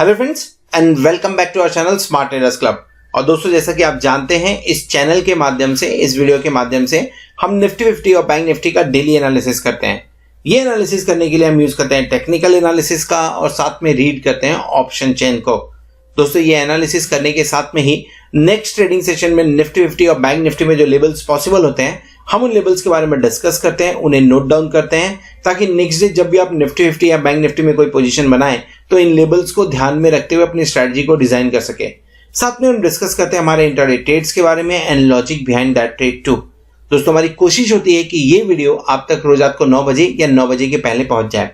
Hello friends and welcome back to our channel smart traders club. और दोस्तों, जैसा कि आप जानते हैं, इस चैनल के माध्यम से, इस वीडियो के माध्यम से हम निफ्टी 50 और बैंक निफ्टी का डेली एनालिसिस करते हैं। ये एनालिसिस करने के लिए हम यूज करते हैं टेक्निकल एनालिसिस का और साथ में रीड करते हैं ऑप्शन चेन को। दोस्तों, ये एनालिसिस करने के साथ में ही नेक्स्ट ट्रेडिंग सेशन में निफ्टी 50 और बैंक निफ्टी में जो लेवल्स पॉसिबल होते हैं, हम उन लेवल्स के बारे में डिस्कस करते हैं, उन्हें नोट डाउन करते हैं, ताकि नेक्स्ट डे जब भी आप निफ्टी 50 या बैंक निफ्टी में कोई पोजीशन बनाएं तो इन लेवल्स को ध्यान में रखते हुए अपनी स्ट्रेटजी को डिजाइन कर सके। साथ में हम डिस्कस करते हैं हमारे इंट्राडे ट्रेड्स के बारे में and logic behind that trade too. दोस्तों, हमारी कोशिश होती है कि ये वीडियो आप तक रोज रात को 9 बजे या 9 बजे के पहले पहुंच जाए।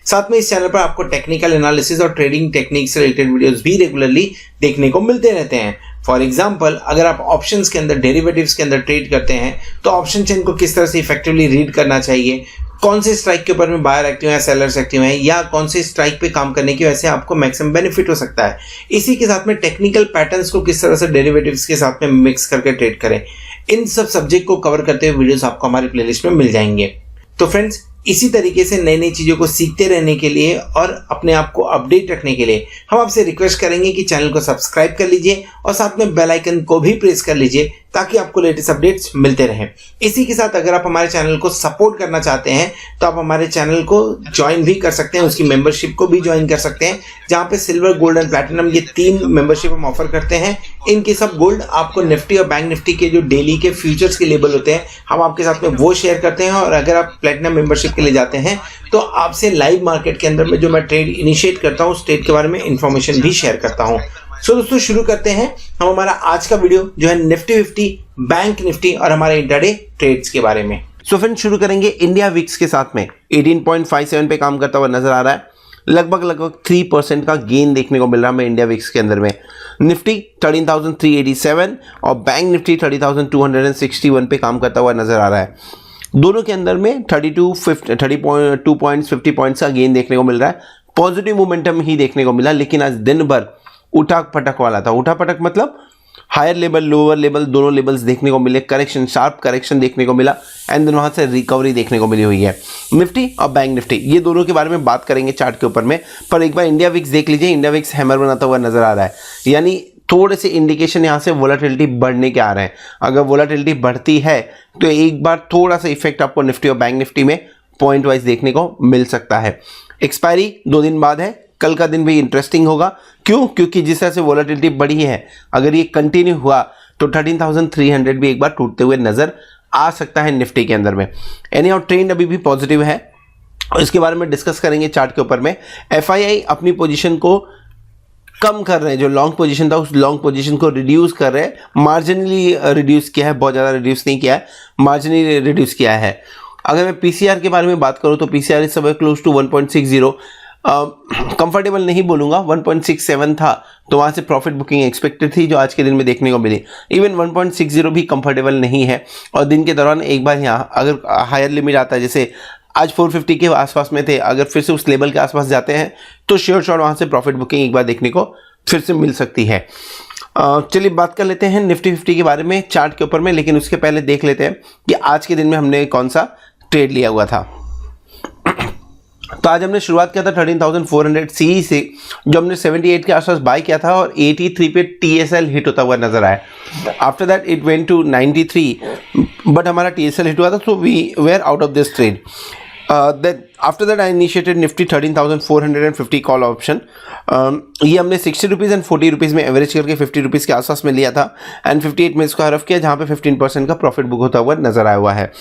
साथ में इस चैनल पर आपको टेक्निकल एनालिसिस और ट्रेडिंग टेक्निक से रिलेटेड वीडियोस भी रेगुलरली देखने को मिलते रहते हैं। फॉर एग्जांपल, अगर आप ऑप्शंस के अंदर, डेरिवेटिव्स के अंदर ट्रेड करते हैं तो ऑप्शन चेन को किस तरह से इफेक्टिवली रीड करना चाहिए, कौन से स्ट्राइक के ऊपर में बायर एक्टिव है, सेलर्स एक्टिव हैं, या कौन से स्ट्राइक पे काम करने की वजह से आपको मैक्सिमम बेनिफिट हो सकता है। इसी के साथ में टेक्निकल पैटर्न्स को किस तरह से डेरिवेटिव्स के साथ में मिक्स करके ट्रेड करें, इन सब सब्जेक्ट को कवर करते हुए वीडियोस आपको हमारे प्लेलिस्ट में मिल जाएंगे। तो फ्रेंड्स, इसी तरीके से नई नई चीजों को सीखते रहने के लिए और अपने आप को अपडेट रखने के लिए हम आपसे रिक्वेस्ट करेंगे कि चैनल को सब्सक्राइब कर लीजिए और साथ में बेल आइकन को भी प्रेस कर लीजिए ताकि आपको लेटेस्ट अपडेट्स मिलते रहें। इसी के साथ अगर आप हमारे चैनल को सपोर्ट करना चाहते हैं तो आप हमारे चैनल को ज्वाइन भी कर सकते हैं, उसकी मेंबरशिप को भी ज्वाइन कर सकते हैं, जहां पे सिल्वर, गोल्ड एंड प्लैटिनम ये 3 मेंबरशिप हम ऑफर करते हैं। इनके सब गोल्ड आपको निफ्टी और बैंक निफ्टी के जो डेली के फ्यूचर्स के लेवल होते हैं, हम आपके साथ में वो शेयर करते हैं। और अगर आप प्लैटिनम मेंबरशिप के लिए जाते हैं तो आपसे लाइव मार्केट के अंदर में जो मैं ट्रेड इनिशिएट करता हूँ, उस ट्रेड के बारे में इंफॉर्मेशन भी शेयर करता हूँ। सो दोस्तों, शुरू करते हैं हम हमारा आज का वीडियो जो है निफ्टी 50, बैंक निफ्टी और हमारे इंट्राडे ट्रेड्स के बारे में। सो फ्रेंड्स, शुरू करेंगे इंडिया विक्स के साथ में 18.57 पे काम करता हुआ नजर आ रहा है। लगभग 3% का गेन देखने को मिल रहा है हमें इंडिया विक्स के अंदर में। निफ्टी 13,387 और बैंक निफ्टी 30,261 पे काम करता हुआ नजर आ रहा है। दोनों के अंदर में 32 पॉइंट्स का गेन देखने को मिल रहा है। पॉजिटिव मोमेंटम ही देखने को मिला, लेकिन आज दिन भर उठक पटक वाला था। उठा पटक मतलब हायर लेवल, लोअर लेवल, दोनों लेवल्स देखने को मिले, करेक्शन, शार्प करेक्शन देखने को मिला एंड देन वहां से रिकवरी देखने को मिली हुई है। निफ्टी और बैंक निफ्टी ये दोनों के बारे में बात करेंगे चार्ट के ऊपर में, पर एक बार इंडिया विक्स देख लीजिए। इंडिया विक्स हैमर बनाता हुआ नजर आ रहा है, यानी थोड़े से इंडिकेशन यहाँ से वोलेटिलिटी बढ़ने के आ रहे हैं। अगर वोलेटिलिटी बढ़ती है तो एक बार थोड़ा सा इफेक्ट आपको निफ्टी और बैंक निफ्टी में पॉइंट वाइज देखने को मिल सकता है। एक्सपायरी 2 दिन बाद है, कल का दिन भी इंटरेस्टिंग होगा। क्यों? क्योंकि जिस तरह से वोलेटिलिटी बढ़ी है, अगर ये कंटिन्यू हुआ तो 13,300 भी एक बार टूटते हुए नजर आ सकता है निफ्टी के अंदर में। एनी हाउ ट्रेंड अभी भी पॉजिटिव है और इसके बारे में डिस्कस करेंगे चार्ट के ऊपर में। एफआईआई अपनी पोजीशन को कम कर रहे हैं, जो लॉन्ग पोजीशन था उस लॉन्ग पोजीशन को रिड्यूस कर रहे हैं। मार्जिनली रिड्यूस किया है, बहुत ज़्यादा रिड्यूस नहीं किया है, मार्जिनली रिड्यूस किया है। अगर मैं पीसीआर के बारे में बात करूं तो पीसीआर इस समय क्लोज टू 1.60, कंफर्टेबल नहीं बोलूंगा, 1.67 था तो वहां से प्रॉफिट बुकिंग एक्सपेक्टेड थी जो आज के दिन में देखने को मिली। इवन 1.60 भी कंफर्टेबल नहीं है और दिन के दौरान एक बार यहाँ अगर हायर लिमिट आता है, जैसे आज 450 के आसपास में थे, अगर फिर से उस लेवल के आसपास जाते हैं तो श्योर शॉट वहां से प्रॉफिट बुकिंग एक बार देखने को फिर से मिल सकती है। चलिए बात कर लेते हैं निफ्टी 50 के बारे में चार्ट के ऊपर में, लेकिन उसके पहले देख लेते हैं कि आज के दिन में हमने कौन सा ट्रेड लिया हुआ था। तो आज हमने शुरुआत किया था 13,400 सी से, जो हमने 78 के आसपास बाय किया था और 83 पे टीएसएल हिट होता हुआ नजर आया। After that it went to 93, but हमारा टीएसएल हिट हुआ था, so we were out of this trade. After that I initiated Nifty 13,450 call option. ये हमने 60 रुपीज़ एंड 40 रुपीज़ में एवरेज करके 50 रुपीज़ के आसपास में लिया था एंड 58 में इसको हरफ किया, जहाँ पे 15% का प्रॉफिट बुक होता हुआ नजर आया हुआ है।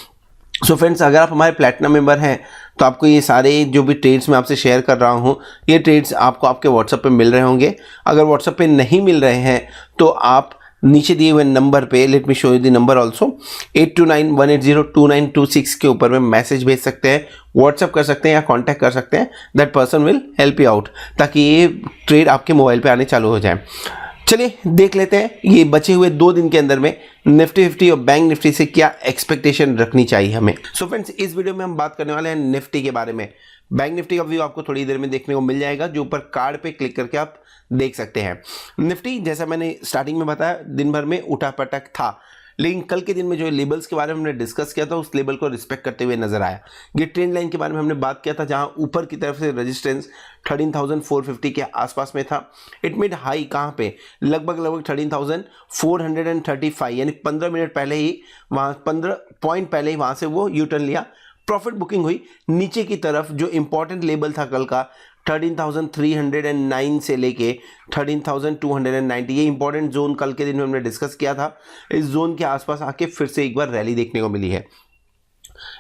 सो फ्रेंड्स, अगर आप हमारे प्लैटिनम मेंबर हैं तो आपको ये सारे जो भी ट्रेड्स मैं आपसे शेयर कर रहा हूँ, ये ट्रेड्स आपको आपके व्हाट्सएप पे मिल रहे होंगे। अगर व्हाट्सएप पे नहीं मिल रहे हैं तो आप नीचे दिए हुए नंबर पे, let me show you the number also, 8291802926 के ऊपर में मैसेज भेज सकते हैं, व्हाट्सएप कर सकते हैं या कांटेक्ट कर सकते हैं। That person will help you out, ताकि ये ट्रेड आपके मोबाइल पे आने चालू हो जाए। चलिए देख लेते हैं ये बचे हुए 2 दिन के अंदर में निफ्टी 50 और बैंक निफ्टी से क्या एक्सपेक्टेशन रखनी चाहिए हमें। सो फ्रेंड्स, इस वीडियो में हम बात करने वाले हैं निफ्टी के बारे में। बैंक निफ्टी का व्यू आपको थोड़ी देर में देखने को मिल जाएगा, जो ऊपर कार्ड पे क्लिक करके आप देख सकते हैं। निफ्टी, जैसा मैंने स्टार्टिंग में बताया, दिन भर में उठा पटक था, लेकिन कल के दिन में जो लेवल्स के बारे में हमने डिस्कस किया था उस लेवल को रिस्पेक्ट करते हुए नजर आया। ये ट्रेंड लाइन के बारे में हमने बात किया था जहां ऊपर की तरफ से रेजिस्टेंस 13,450 के आसपास में था। इट मेड हाई कहां पे, लगभग 13,435, यानी 15 मिनट पहले ही वहां 15 पॉइंट पहले ही वहां से वो यू टर्न लिया, प्रॉफिट बुकिंग हुई नीचे की तरफ। जो इंपॉर्टेंट लेवल था कल का 13,309 से लेके 13,290, ये इंपॉर्टेंट जोन कल के दिन में हमने डिस्कस किया था। इस जोन के आसपास आके फिर से एक बार रैली देखने को मिली है।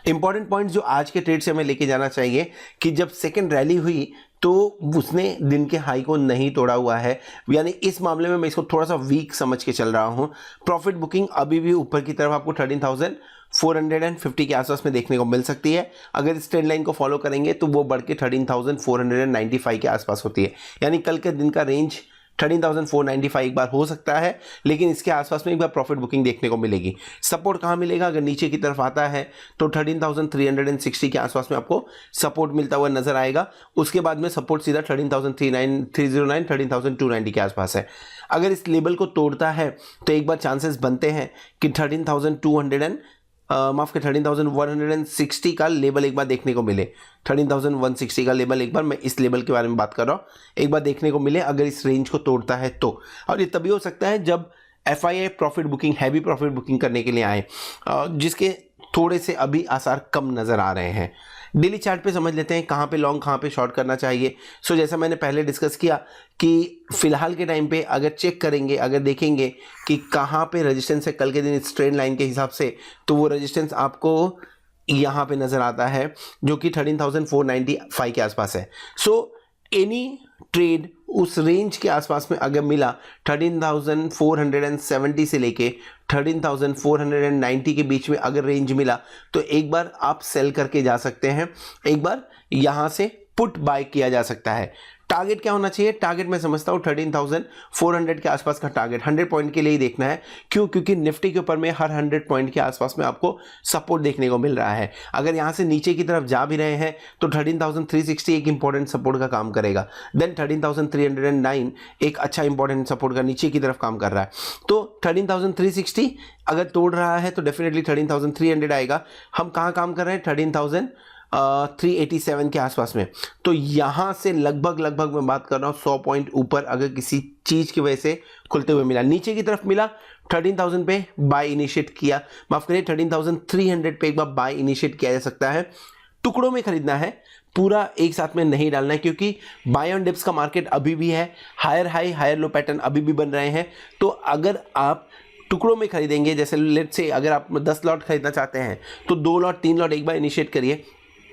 इंपॉर्टेंट पॉइंट जो आज के ट्रेड से हमें लेके जाना चाहिए कि जब सेकंड रैली हुई तो उसने दिन के हाई को नहीं तोड़ा हुआ है, यानी इस मामले में मैं इसको थोड़ा सा वीक समझ के चल रहा हूं। प्रॉफिट बुकिंग अभी भी ऊपर की तरफ आपको 13,450 के आसपास में देखने को मिल सकती है। अगर इस ट्रेंड लाइन को फॉलो करेंगे तो वो बढ़ के 13,495 के आसपास होती है, यानी कल के दिन का रेंज 13,495 एक बार हो सकता है, लेकिन इसके आसपास में एक बार प्रॉफिट बुकिंग देखने को मिलेगी। सपोर्ट कहां मिलेगा, अगर नीचे की तरफ आता है तो 13,360 के आसपास में आपको सपोर्ट मिलता हुआ नजर आएगा। उसके बाद में सपोर्ट सीधा 13,309 13,290 के आसपास है। अगर इस लेवल को तोड़ता है तो एक बार चांसेस बनते हैं कि 13,160 का लेवल एक बार देखने को मिले। 13,160 का लेवल एक बार, मैं इस लेवल के बारे में बात कर रहा हूं, एक बार देखने को मिले अगर इस रेंज को तोड़ता है तो। और ये तभी हो सकता है जब FII profit booking, heavy profit booking करने के लिए आए, जिसके थोड़े से अभी आसार कम नजर आ रहे हैं। डेली चार्ट पे समझ लेते हैं कहां पे लॉन्ग कहां पे शॉर्ट करना चाहिए। सो जैसा मैंने पहले डिस्कस किया कि फिलहाल के टाइम पे अगर चेक करेंगे, अगर देखेंगे कि कहां पे रेजिस्टेंस है कल के दिन इस ट्रेंड लाइन के हिसाब से, तो वो रेजिस्टेंस आपको यहां पे नजर आता है जो कि 13,495 के आसपास है। सो एनी ट्रेड उस रेंज के आसपास में अगर मिला 13,470 से लेके 13,490 के बीच में अगर रेंज मिला तो एक बार आप सेल करके जा सकते हैं, एक बार यहां से पुट बाय किया जा सकता है। टारगेट क्या होना चाहिए, टारगेट मैं समझता हूं 13,400 के आसपास का टारगेट 100 पॉइंट के लिए ही देखना है। क्यों, क्योंकि निफ्टी के ऊपर में हर 100 पॉइंट के आसपास में आपको सपोर्ट देखने को मिल रहा है। अगर यहां से नीचे की तरफ जा भी रहे हैं तो 13,360 एक इंपॉर्टेंट सपोर्ट का काम करेगा। देन 13,309 एक अच्छा इंपॉर्टेंट सपोर्ट का नीचे की तरफ काम कर रहा है। तो 13,360 अगर तोड़ रहा है तो डेफिनेटली 13,300 आएगा। हम कहां काम कर रहे हैं, 13,387 के आसपास में। तो यहां से लगभग मैं बात कर रहा हूं 100 पॉइंट ऊपर अगर किसी चीज की वजह से खुलते हुए मिला, नीचे की तरफ मिला 13,000 पे बाय इनिशिएट किया, माफ करिए 13,300 पे एक बार बाय इनिशिएट किया जा सकता है। टुकड़ों में खरीदना है, पूरा एक साथ में नहीं डालना है, क्योंकि बाय ऑन डिप्स का मार्केट अभी भी है, higher high higher low pattern अभी भी बन रहे हैं। तो अगर आप टुकड़ों में खरीदेंगे, जैसे लेट्स से अगर आप 10 लॉट खरीदना चाहते हैं तो 2 लॉट 3 लॉट एक बार इनिशिएट करिए,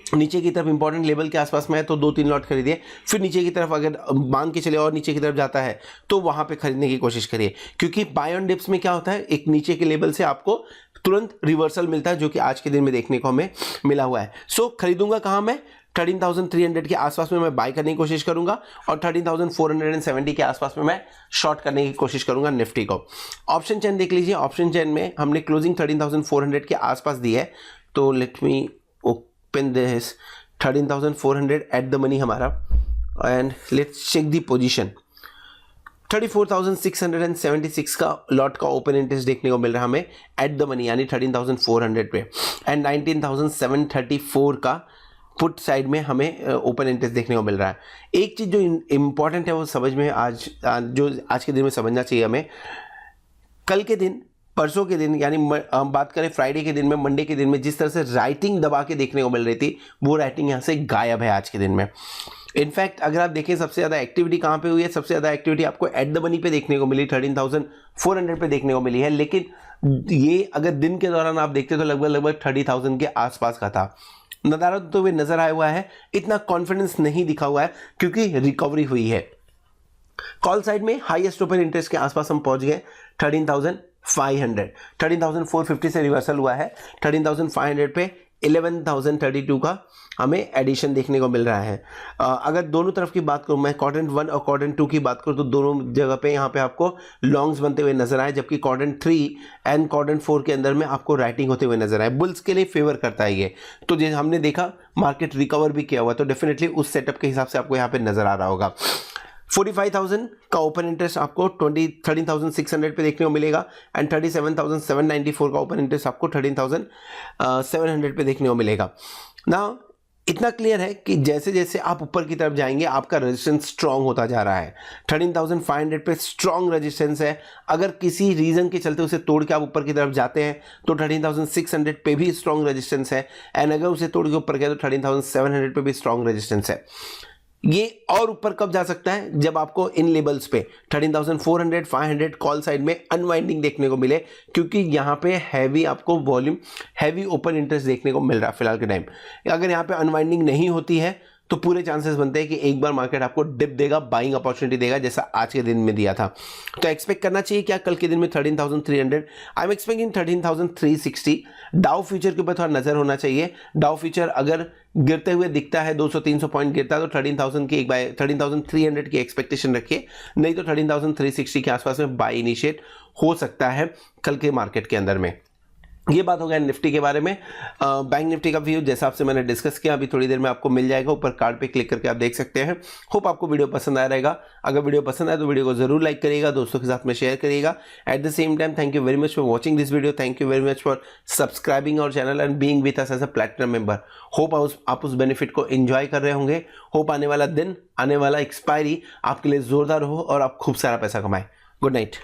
नीचे की तरफ इंपॉर्टेंट लेवल के आसपास में है तो 2-3 लॉट खरीदिए, फिर नीचे की तरफ अगर मान के चले और नीचे की तरफ जाता है तो वहां पे खरीदने की कोशिश करिए। क्योंकि बाय ऑन डिप्स में क्या होता है, एक नीचे के लेवल से आपको तुरंत रिवर्सल मिलता है, जो कि आज के दिन में देखने को हमें मिला हुआ है। सो खरीदूंगा कहां मैं, 13,300 के आसपास में मैं बाय करने की कोशिश करूंगा और 13,470 के आसपास में मैं शॉर्ट करने की कोशिश करूंगा निफ्टी को। ऑप्शन चेन देख लीजिए, ऑप्शन चेन में हमने क्लोजिंग 13,400 के आसपास दी है। तो let me open this 13,400 at the money हमारा, and let's check the position. 34,676 का लॉट का ओपन इंटरेस्ट देखने को मिल रहा है हमें एट द मनी, यानी 13,400 पे, एंड 19,734 का पुट साइड में हमें ओपन इंटरेस्ट देखने को मिल रहा है। एक चीज जो इंपॉर्टेंट है वो समझ में आज के दिन में समझना चाहिए हमें। कल के दिन, परसों के दिन, यानी हम बात करें फ्राइडे के दिन में, मंडे के दिन में जिस तरह से राइटिंग दबा के देखने को मिल रही थी, वो राइटिंग यहां से गायब है आज के दिन में। इनफैक्ट अगर आप देखें सबसे ज्यादा एक्टिविटी कहां पे हुई है, सबसे ज्यादा एक्टिविटी आपको एट द मनी पे देखने को मिली, 13,400 पे देखने को मिली है। लेकिन ये अगर दिन के दौरान आप देखते तो लगभग 30,000 के आसपास का था। नदारत तो वे नजर आया हुआ है, इतना कॉन्फिडेंस नहीं दिखा हुआ है क्योंकि रिकवरी हुई है। कॉल साइड में हाईएस्ट ओपन इंटरेस्ट के आसपास हम पहुंच गए 13,500, 13,450 से रिवर्सल हुआ है। 13,500 पे 11,032 का हमें एडिशन देखने को मिल रहा है। अगर दोनों तरफ की बात करूं, मैं क्वाड्रेंट 1 और क्वाड्रेंट 2 की बात करूं, तो दोनों जगह पे यहाँ पे आपको लॉन्ग्स बनते हुए नजर आए, जबकि क्वाड्रेंट 3 एंड क्वाड्रेंट 4 के अंदर में आपको राइटिंग होते हुए नजर आए। बुल्स के लिए फेवर करता है ये। तो जैसे हमने देखा मार्केट रिकवर भी किया हुआ, तो डेफिनेटली उस सेटअप के हिसाब से आपको यहाँ पे नजर आ रहा होगा। 45,000 का ओपन इंटरेस्ट आपको 13,600 पे देखने को मिलेगा एंड 37,794 का ओपन इंटरेस्ट आपको 13,700 पे देखने को मिलेगा ना। इतना क्लियर है कि जैसे जैसे आप ऊपर की तरफ जाएंगे आपका रेजिस्टेंस स्ट्रांग होता जा रहा है। 13,500 पे स्ट्रांग रेजिस्टेंस है, अगर किसी रीजन के चलते उसे तोड़ के आप ऊपर की तरफ जाते हैं तो 13,600 पे भी स्ट्रांग रेजिस्टेंस है एंड अगर उसे तोड़ के ऊपर गया तो 13,700 पे भी स्ट्रांग रेजिस्टेंस है। ये और ऊपर कब जा सकता है, जब आपको इन लेवल्स पे 13,400 500 कॉल साइड में अनवाइंडिंग देखने को मिले, क्योंकि यहां पे हैवी आपको वॉल्यूम हैवी ओपन इंटरेस्ट देखने को मिल रहा है फिलहाल के टाइम। अगर यहां पे अनवाइंडिंग नहीं होती है तो पूरे चांसेस बनते हैं कि एक बार मार्केट आपको डिप देगा, बाइंग अपॉर्चुनिटी देगा, जैसा आज के दिन में दिया था। तो एक्सपेक्ट करना चाहिए क्या कल के दिन में 13,300, आई एम एक्सपेक्टिंग 13,360। डाउ फ्यूचर के ऊपर थोड़ा नजर होना चाहिए। डाउ फ्यूचर अगर गिरते हुए दिखता है 200-300 पॉइंट गिरता है तो 13,000 की 13,300 की एक्सपेक्टेशन रखिए, नहीं तो 13,360 के आसपास में बाय इनिशिएट हो सकता है कल के मार्केट के अंदर में। ये बात हो गया निफ्टी के बारे में। बैंक निफ्टी का व्यू जैसा आपसे मैंने डिस्कस किया अभी थोड़ी देर में आपको मिल जाएगा, ऊपर कार्ड पे क्लिक करके आप देख सकते हैं। होप आपको वीडियो पसंद आया रहेगा। अगर वीडियो पसंद आए तो वीडियो को जरूर लाइक करिएगा, दोस्तों के साथ में शेयर करिएगा। At the same time thank you very much for watching this video, thank you very much for subscribing our channel and being with us as a platinum member. Hope आप उस benefit को enjoy कर रहे होंगे। Hope आने वाला दिन, आने वाला एक्सपायरी आपके लिए जोरदार हो और आप खूब सारा पैसा कमाएं। Good night.